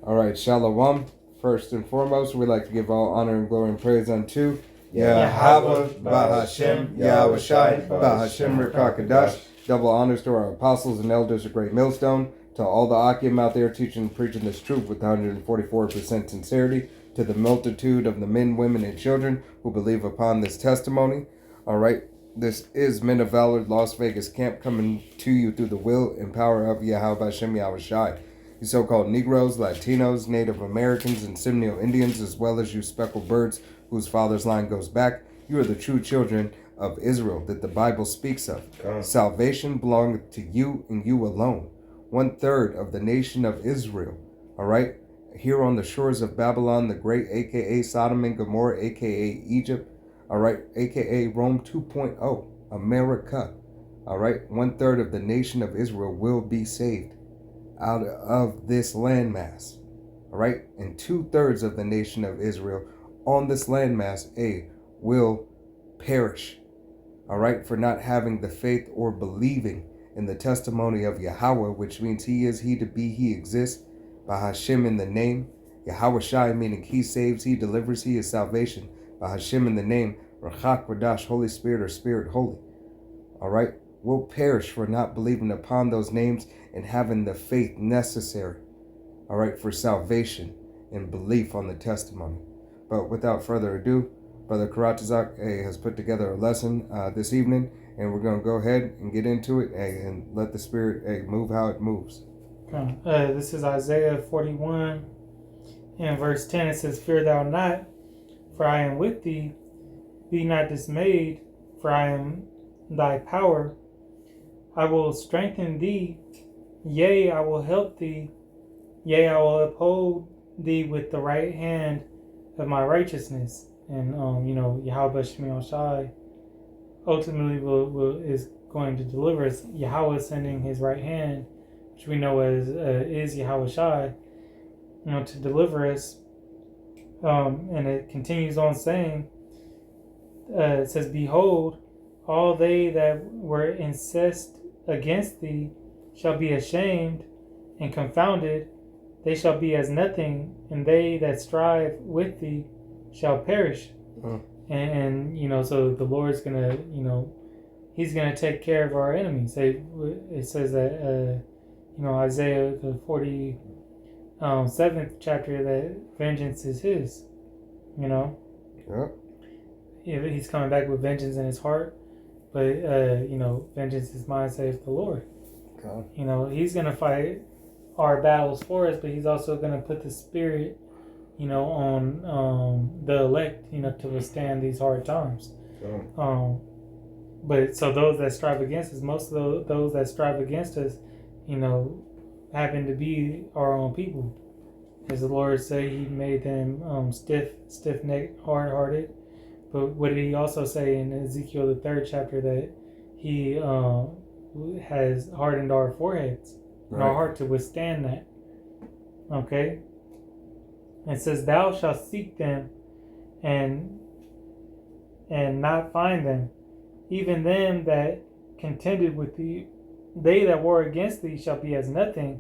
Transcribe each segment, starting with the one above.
All right, Shalom. First and foremost, we'd like to give all honor and glory and praise unto Yahawah, Bahashem, Yahawashi, Bahashem Rakakadash. Double honors to our apostles and elders of Great Millstone, to all the Akim out there teaching and preaching this truth with 144% sincerity, to the multitude of the men, women, and children who believe upon this testimony. All right, this is Men of Valor Las Vegas camp coming to you through the will and power of Yahawah Bahashem Yahawashi. You so-called Negroes, Latinos, Native Americans, and Seminole Indians, as well as you speckled birds whose father's line goes back, you are the true children of Israel that the Bible speaks of. Salvation belongs to you and you alone. 1/3 of the nation of Israel, all right, here on the shores of Babylon the Great, a.k.a. Sodom and Gomorrah, a.k.a. Egypt, all right, a.k.a. Rome 2.0, America, all right, 1/3 of the nation of Israel will be saved out of this landmass, all right, and 2/3 of the nation of Israel on this landmass will perish, all right, for not having the faith or believing in the testimony of Yahawah, which means he is, he to be, he exists, Bahashem in the name, Yahawashi meaning he saves, he delivers, he is salvation, Bahashem in the name, Rachak Radash, Holy Spirit or Spirit Holy, all right, will perish for not believing upon those names and having the faith necessary, all right, for salvation and belief on the testimony. But without further ado, Brother Karatazak has put together a lesson this evening, and we're going to go ahead and get into it and let the Spirit move how it moves. This is Isaiah 41 and verse 10. It says, "Fear thou not, for I am with thee. Be not dismayed, for I am thy power. I will strengthen thee. Yea, I will help thee. Yea, I will uphold thee with the right hand of my righteousness." And Yahawah Shemi Shai ultimately is going to deliver us. Yahawah sending his right hand, which we know as is Yahawashi, to deliver us. And it continues on saying, it says, "Behold, all they that were incensed against thee shall be ashamed and confounded. They shall be as nothing, and they that strive with thee shall perish." And so the Lord's gonna, he's gonna take care of our enemies. It says that Isaiah the 47th chapter, that vengeance is his. He's coming back with vengeance in his heart, but vengeance is mine, saith the Lord. Okay. He's gonna fight our battles for us, but he's also gonna put the Spirit on the elect, to withstand these hard times. Sure. But so those that strive against us, most of those that strive against us, happen to be our own people. As the Lord say, he made them stiff-necked, hard-hearted. But what did he also say in Ezekiel the 3rd chapter? That he has hardened our foreheads and our heart to withstand that. Okay? It says, "Thou shalt seek them and not find them. Even them that contended with thee, they that war against thee shall be as nothing."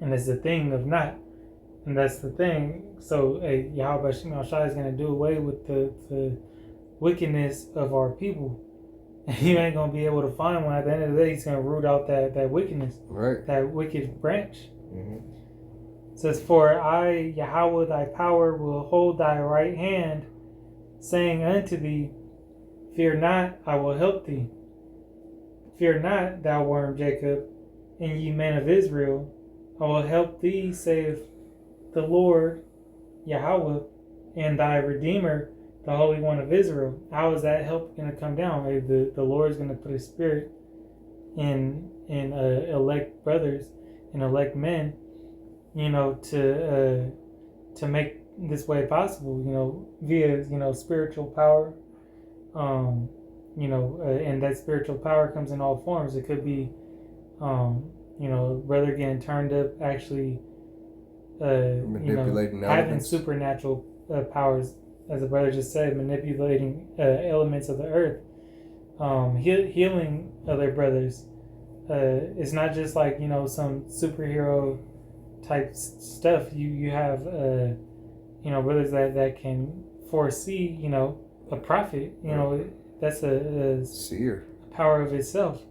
And it's a thing of not. And that's the thing. So Yahawah Shemi Shai is going to do away with the wickedness of our people. And you ain't going to be able to find one. At the end of the day, he's going to root out that wickedness. Right. That wicked branch. Mm-hmm. It says, "For I, Yahawah, thy power, will hold thy right hand, saying unto thee, Fear not, I will help thee. Fear not, thou worm Jacob, and ye men of Israel, I will help thee, saith the Lord, Yahawah, and thy Redeemer, the Holy One of Israel." How is that help going to come down? The Lord is going to put his Spirit in elect brothers and elect men, to make this way possible, via, spiritual power, and that spiritual power comes in all forms. It could be, brother getting turned up, actually, manipulating having supernatural powers, as the brother just said, manipulating elements of the earth, healing other brothers. It's not just like, some superhero type stuff. You have brothers that can foresee a prophet. That's a seer power of itself.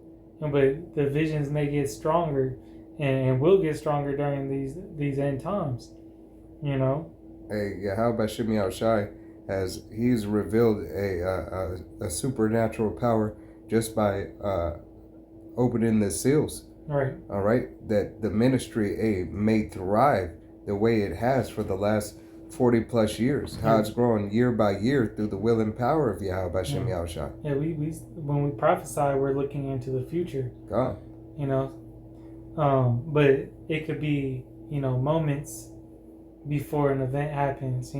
But the visions may get stronger and will get stronger during these end times. Hey, Yahawashi he's revealed a supernatural power just by opening the seals. Right. All right. That the ministry may thrive the way it has for the last 40 plus years. How it's growing year by year through the will and power of Yahawashi. Yeah, we when we prophesy, we're looking into the future. God. But it could be moments before an event happens.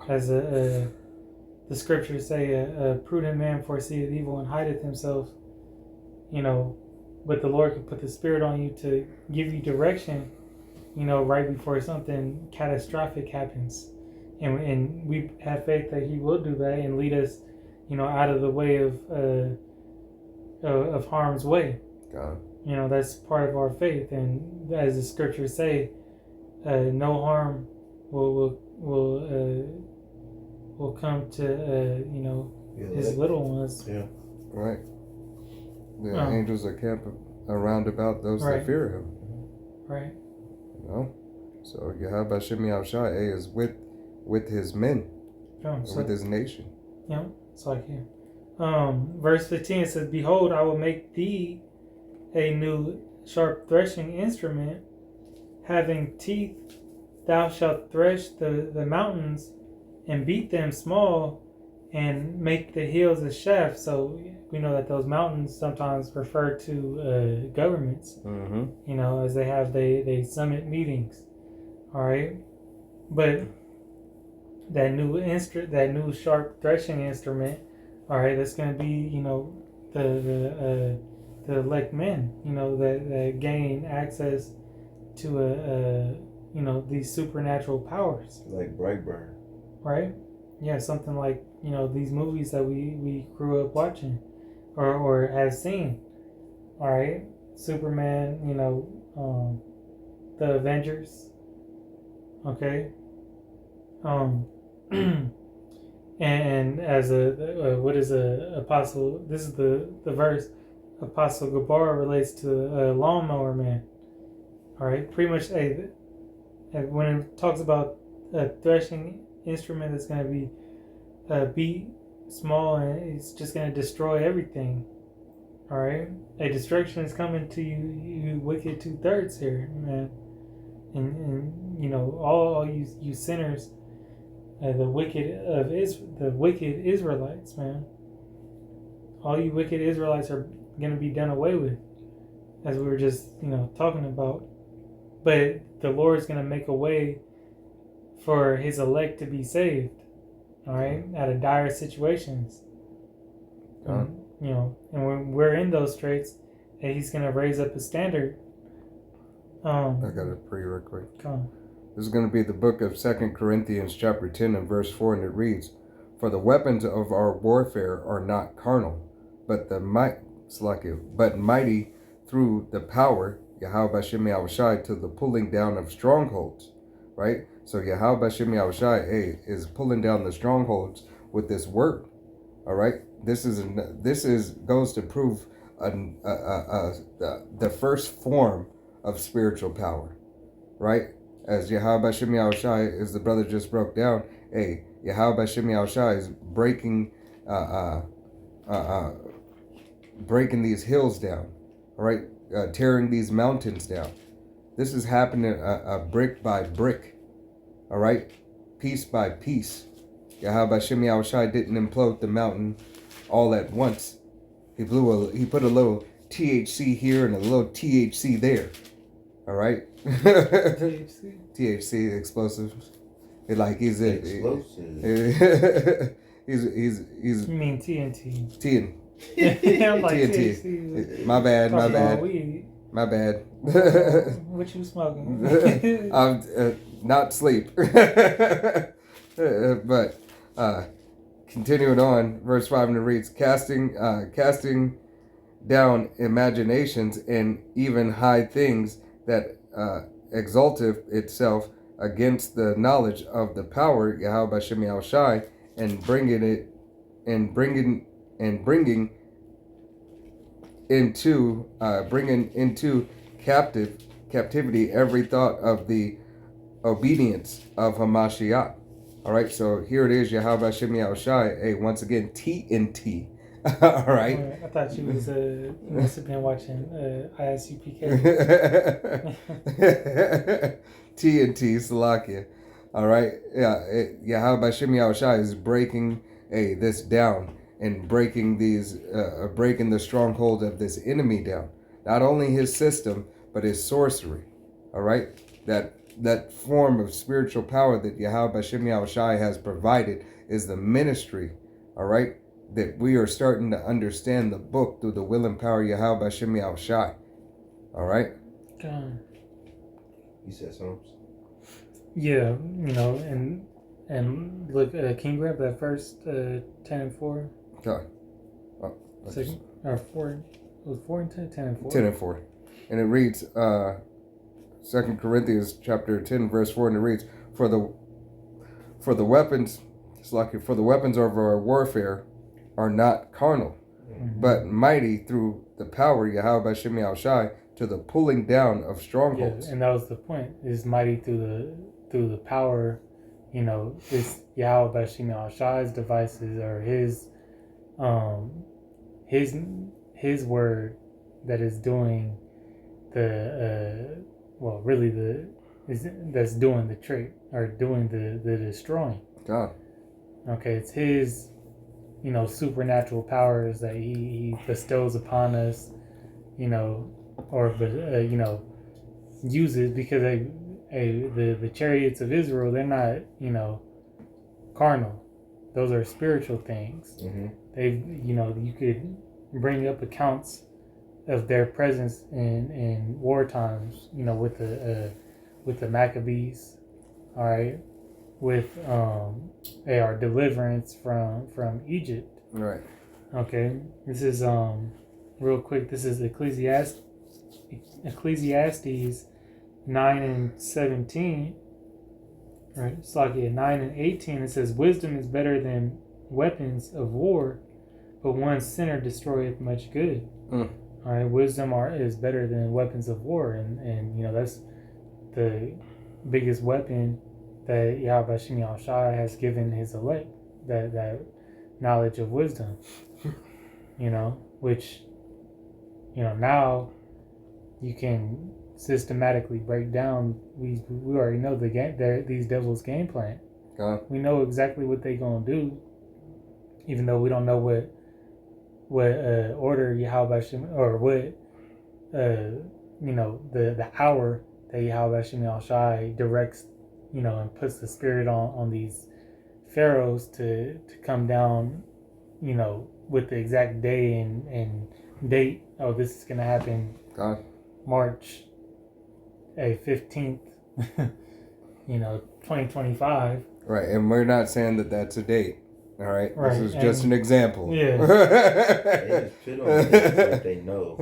As the scriptures say, a prudent man foreseeth evil and hideth himself. But the Lord can put the Spirit on you to give you direction, right before something catastrophic happens. And we have faith that He will do that and lead us, out of the way of harm's way. God. That's part of our faith. And as the scriptures say, no harm will come to His little ones. Yeah. Right. The angels are camped around about those that fear Him. Right. So Yahawashi is with His men, with His nation. Yeah. It's like here. Verse 15 says, "Behold, I will make thee a new sharp threshing instrument, having teeth. Thou shalt thresh the mountains and beat them small, and make the hills a shaft." So we know that those mountains sometimes refer to governments. Mm-hmm. As they summit meetings. All right, but that new sharp threshing instrument. All right, that's going to be the elect men. That gain access to these supernatural powers. Like Brightburn. Right? Yeah, something like these movies that we grew up watching or have seen. All right, Superman. The Avengers. Okay. And as what is a apostle? This is the verse. Apostle Gabar relates to a lawnmower man. All right, pretty much. When it talks about a threshing instrument that's going to be beat small and it's just going to destroy everything. All right, a destruction is coming to you wicked 2/3 here, man, and all you sinners, the wicked Israelites, man. All you wicked Israelites are going to be done away with, as we were just talking about. But the Lord is going to make a way for His elect to be saved. All right, out of dire situations. And when we're in those straits, and He's going to raise up a standard. I got a pray real quick. Come on. This is going to be the book of 2 Corinthians chapter 10 and verse 4, and it reads, "For the weapons of our warfare are not carnal, but mighty through the power, Yahawashi, to the pulling down of strongholds." Right? So Yahawashi is pulling down the strongholds with this word. All right? This goes to prove the first form of spiritual power. Right? As Yahawashi, as the brother just broke down, Yahawashi is breaking these hills down, all right, tearing these mountains down. This is happening brick by brick, all right, piece by piece. Yahawashi didn't implode the mountain all at once. He put a little THC here and a little THC there. All right. THC explosives. He's You mean TNT? I'm like TNT. My bad. My bad. What you smoking? I'm not sleep. But continuing on, verse 5, and it reads, casting down imaginations and even high things that exalteth itself against the knowledge of the power Yahweh Bashem Yahawashi, and bringing into captivity every thought of the obedience of Hamashiach. All right, so here it is, Yahweh Bashem Yahawashi. Hey, once again, TNT. All right. I thought you was you must have been watching ISUPK. TNT Salakia. All right. Yeah. Yahweh Bashem Yahawashi is breaking this down and breaking breaking the stronghold of this enemy down. Not only his system, but his sorcery. All right. That form of spiritual power that Yahweh Bashem Yahawashi has provided is the ministry. All right. That we are starting to understand the book through the will and power of Yahweh Bashem Yahawashi. All right. You said Psalms. Yeah, and look, can you grab that first 10 and 4? Okay. Second, or 4? It was 4 and 10, 10 and 4. 10 and 4, and it reads 2 Corinthians chapter 10 verse 4, and it reads, for the weapons, it's like, for the weapons of our warfare are not carnal, but mighty through the power Yahweh Bashem Yahawashi to the pulling down of strongholds. Yeah, and that was the point. Is mighty through the power, this Yahweh Bashem Yahawashi's devices, or his word that is doing that's doing the trick, or doing the destroying. God. Okay, it's his supernatural powers that he bestows upon us, uses, because the chariots of Israel, they're not carnal. Those are spiritual things. They've you could bring up accounts of their presence in war times, with the Maccabees, all right, with our deliverance from Egypt. Right. Okay, this is real quick. This is Ecclesiastes 9 and 17. Right, it's like 9 and 18. It says, "Wisdom is better than weapons of war, but one sinner destroyeth much good." All right, wisdom is better than weapons of war, and that's the biggest weapon that Yahweh Bashem Yahawashi has given his elect, that knowledge of wisdom. Which now you can systematically break down. We already know these devils' game plan. We know exactly what they gonna do, even though we don't know what order Yahweh Bashem, or what the hour that Yahweh Bashem Yahawashi directs, and puts the spirit on these pharaohs to come down, with the exact day and date. Oh, this is gonna happen March 15th, 2025. Right, and we're not saying that that's a date. All right, this is just an example. Yeah. They just put on what they know.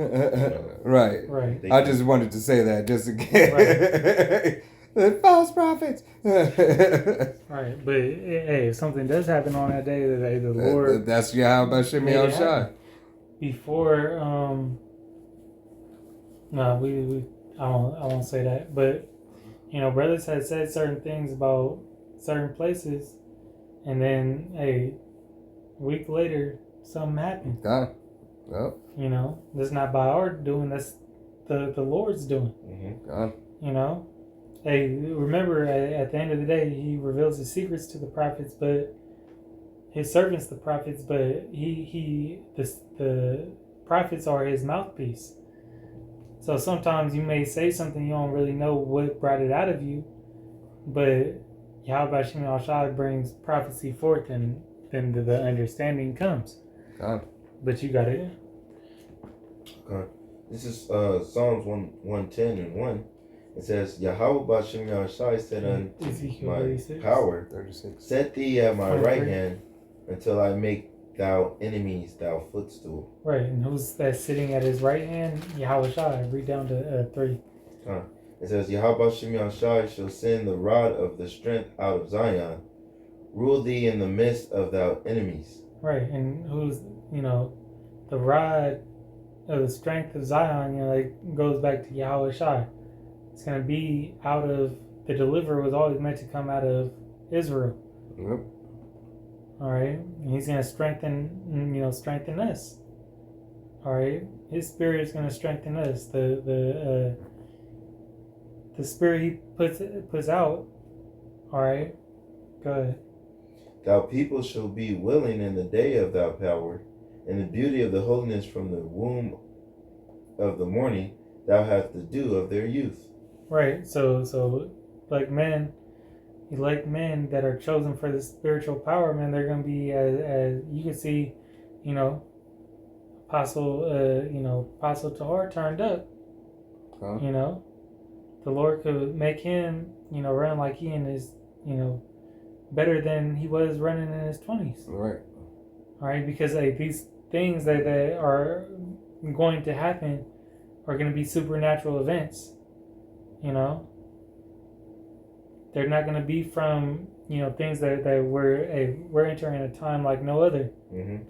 Right. I just wanted to say that just again. Right. The false prophets. Right, but hey, if something does happen on that day, the Lord. That's Yahweh Bashem Yahawashi. Before, no, I won't say that, but brothers had said certain things about certain places, and then a week later something happened. Well. That's not by our doing, that's the Lord's doing. Hey, remember, at the end of the day, he reveals his secrets to the prophets, but his servants, the prophets, but the prophets are his mouthpiece. So sometimes you may say something, you don't really know what brought it out of you, but Yahweh Bashem Yahawashi brings prophecy forth, and then the understanding comes. But you got it. This is Psalms 110 and 1. It says, Yahweh Bashem Yahawashi said unto my 36. power, 36. Set thee at my right hand until I make thou enemies thou footstool. Right, and who's that sitting at his right hand? Yahawashi. Read down to 3. It It says, Yahawah Yahawashi shall send the rod of the strength out of Zion, rule thee in the midst of thy enemies. Right, and who's, the rod of the strength of Zion, it goes back to Yahawashi. It's going to be out of, the deliverer was always meant to come out of Israel. Yep. All right, and he's going to strengthen us. All right, his spirit is going to strengthen us. The spirit he puts out. All right, go ahead. Thou people shall be willing in the day of thy power, and the beauty of the holiness from the womb of the morning, thou hast the dew of their youth. Right. So like men, elect men that are chosen for the spiritual power, man, they're gonna be as you can see, Apostle Tahar turned up. Huh? The Lord could make him, run like he in his, better than he was running in his 20s. Right. All right, because these things that are going to happen are going to be supernatural events. They're not going to be from things that we're entering a time like no other. Mm-hmm.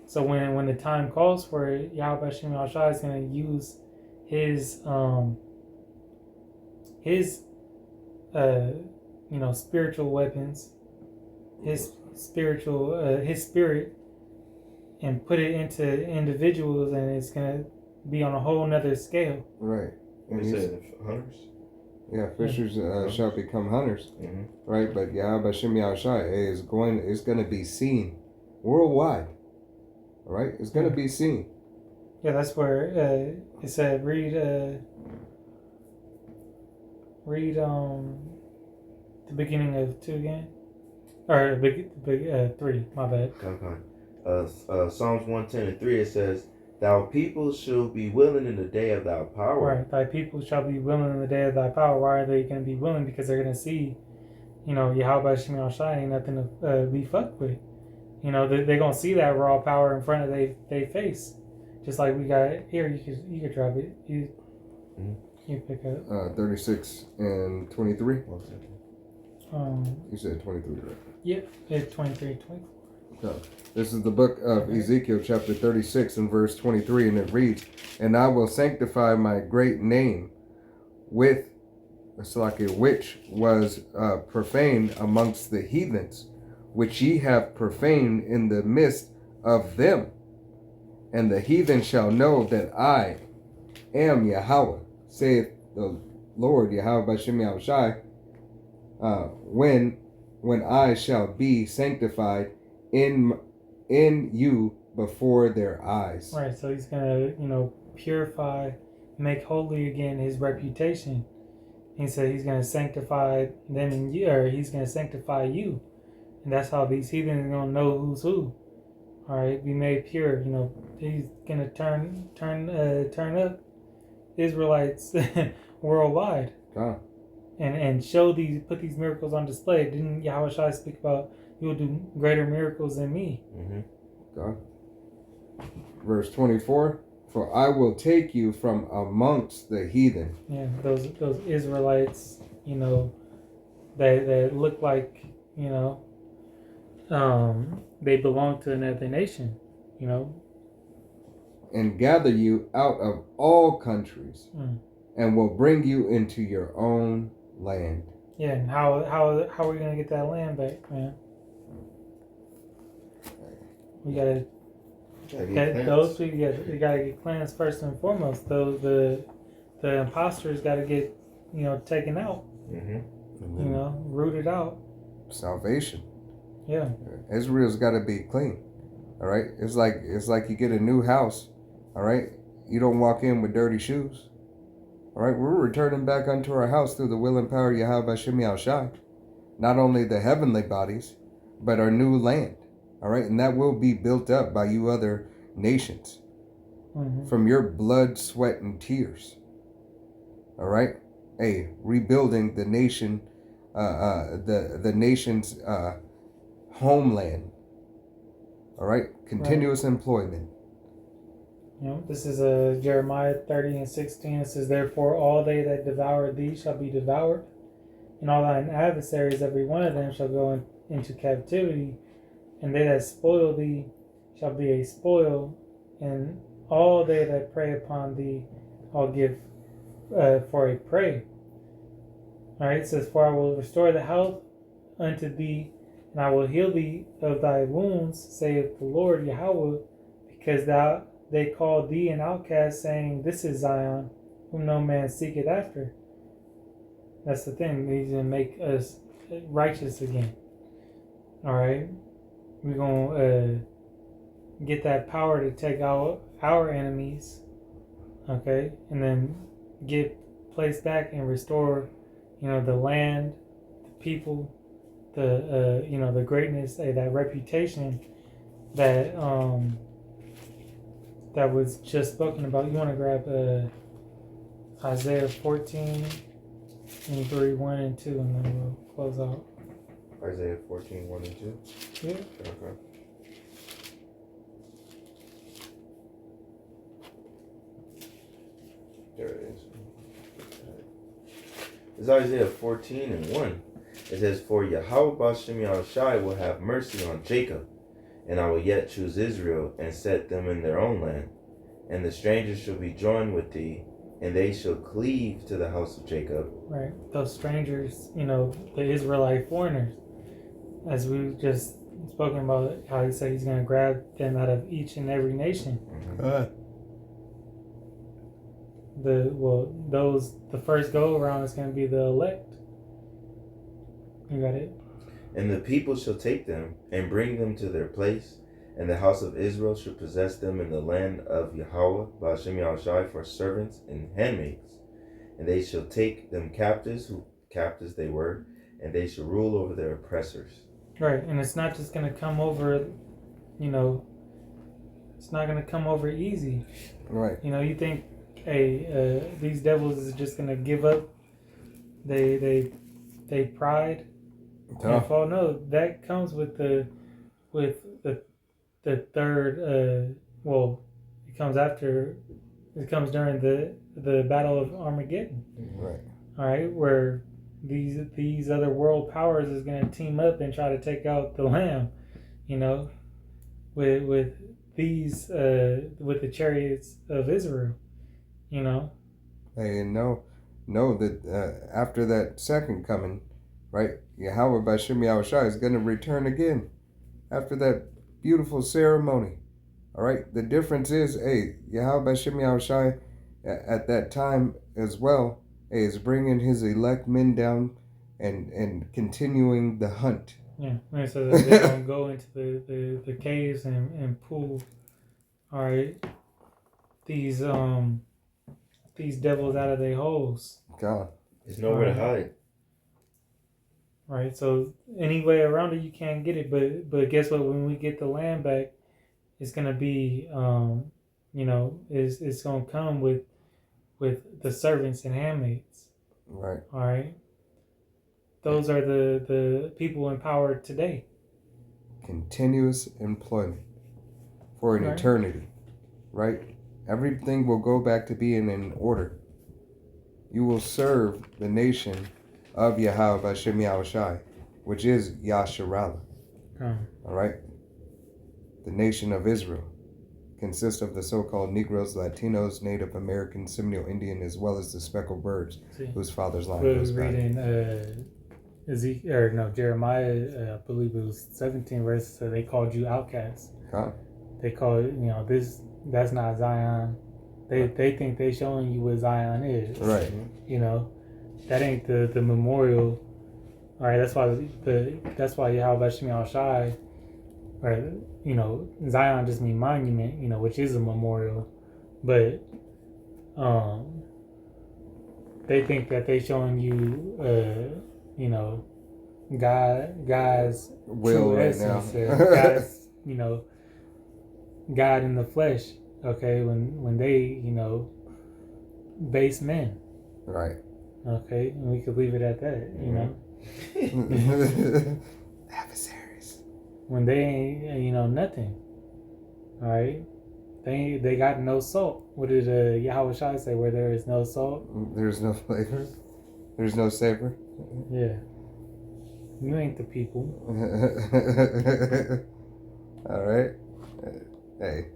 So when the time calls for it, Yahweh is going to use his spiritual weapons, his spirit, and put it into individuals, and it's going to be on a whole nother scale. Right. And you said hunters? Yeah, fishers shall become hunters. Mm-hmm. Right, but Yahweh is going to be seen worldwide. All right, it's going to be seen. Yeah, that's where it said read the beginning of 2 again, or big 3. My bad. Okay. Psalms 110:3 it says, "Thou people shall be willing in the day of thy power." Right, thy people shall be willing in the day of thy power. Why are they going to be willing? Because they're going to see, Yahweh ain't nothing to be fucked with. They're going to see that raw power in front of their face. Just like we got here, you could drop it. You pick up. 36 and 23. You said 23, right? Yep, it's 23, 24. Okay. This is the book of Ezekiel, chapter 36 and verse 23, and it reads, "And I will sanctify my great name which was profaned amongst the heathens, which ye have profaned in the midst of them. And the heathen shall know that I am Yahawah, saith the Lord Yahweh B'Shem Yahawashi, when I shall be sanctified in you before their eyes." Right, so he's gonna, purify, make holy again his reputation. He said he's gonna sanctify them in you, or he's gonna sanctify you, and that's how these heathens are gonna know who's who. All right, be made pure. He's gonna turn up Israelites worldwide, and put these miracles on display. Didn't Yahawashi speak about you will do greater miracles than me? Mm-hmm. God. Verse 24. "For I will take you from amongst the heathen." Yeah, those Israelites, that look like, they belong to another nation, "And gather you out of all countries, and will bring you into your own land." Yeah, and how are we gonna get that land back, man? We gotta those people. We gotta get clans first and foremost. Those the imposters gotta get taken out. Mm-hmm. Rooted out. Salvation. Yeah. Israel's got to be clean. All right. It's like you get a new house. All right. You don't walk in with dirty shoes. All right. We're returning back unto our house through the will and power of Yahweh B'Shem Yahawashi. Not only the heavenly bodies, but our new land. All right. And that will be built up by you other nations. Mm-hmm. From your blood, sweat, and tears. All right. Hey, rebuilding the nation, the nation's homeland. All right. Continuous employment. This is Jeremiah 30:16. It says, "Therefore all they that devour thee shall be devoured, and all thine adversaries, every one of them, shall go into captivity, and they that spoil thee shall be a spoil, and all they that prey upon thee I'll give for a prey." All right, it says, "For I will restore the health unto thee, and I will heal thee of thy wounds, saith the Lord Yahawah, because they called thee an outcast, saying, This is Zion, whom no man seeketh after." That's the thing. He's going to make us righteous again. All right? We're going to get that power to take out our enemies. Okay? And then get placed back and restore, the land, the people, the greatness, that reputation that that was just spoken about. You want to grab Isaiah 14 and 3, 1 and 2, and then we'll close out. Isaiah 14, 1 and 2? Yeah. Okay. There it is. It's Isaiah 14 and 1. It says, "For Yahawah B'Shem Yahawashi will have mercy on Jacob, and I will yet choose Israel, and set them in their own land. And the strangers shall be joined with thee, and they shall cleave to the house of Jacob." Right. Those strangers, the Israelite foreigners, as we just spoken about, how he said he's going to grab them out of each and every nation. Mm-hmm. The first go around is going to be the elect. You got it. "And the people shall take them, and bring them to their place, and the house of Israel shall possess them in the land of Yahawah B'Shem Yahawashi for servants and handmaids. And they shall take them captives, who captives they were, and they shall rule over their oppressors." Right, and it's not just going to come over, it's not going to come over easy. Right. You think, these devils is just going to give up they pride and fall? No, that comes with the third, it comes during the Battle of Armageddon. Right. All right, where these other world powers is going to team up and try to take out the Lamb, with these with the chariots of Israel, Hey, and know that after that second coming, right, Yahawah B'Shem Yahawashi is going to return again after that beautiful ceremony. All right, the difference is, Yahawah B'Shem Yahawashi at that time as well, is bringing his elect men down and continuing the hunt. Yeah, and so they're going to go into the caves and pull, all right, these devils out of their holes. God. There's nowhere to hide. Right, so any way around it, you can't get it. But guess what? When we get the land back, it's gonna be, it's gonna come with the servants and handmaids. Right. All right. Those are the people in power today. Continuous employment for an eternity, right? Everything will go back to being in order. You will serve the nation of Yahawah B'Shem Yahawashi, which is Yasharahla. All right? The nation of Israel consists of the so-called Negroes, Latinos, Native American, Seminole Indian, as well as the speckled birds, whose father's line goes back. Reading Jeremiah, I believe it was 17 verses, so they called you outcasts. Huh? They call it, that's not Zion. They think they showing you what Zion is. Right. That ain't the memorial. All right, that's why Yahawah B'Shem Yahawashi, or Zion just mean monument, which is a memorial, but they think that they showing you God's will true right essence, now. God's God in the flesh. Okay, when they base men. Right. Okay, and we could leave it at that, Adversaries. When they ain't, nothing. All right, they got no salt. What did Yahawashi say? Where there is no salt, there's no flavor. There's no savor. yeah. You ain't the people. All right. Hey,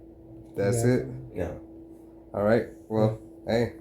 that's it. Yeah. All right. Well, hey,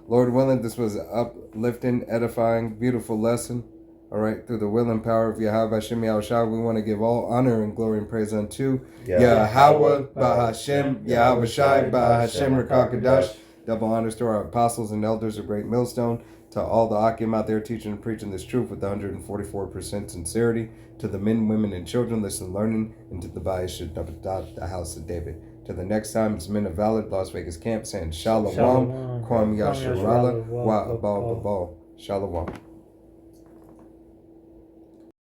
Lord willing, this was an uplifting, edifying, beautiful lesson. All right. Through the will and power of Yahawashi, we want to give all honor and glory and praise unto Yahawah, Bahashem, Yahawashi, Bahashem, Rakakadash. Double honors to our apostles and elders of Great Millstone. To all the Akim out there teaching and preaching this truth with 144% sincerity. To the men, women, and children listening, learning, and to the Bayeshit of the house of David. To the next time, it's Men of Valid, Las Vegas Camp, saying Shalom, Kwam Yasharahla, Wa Abal Babal. Shalom.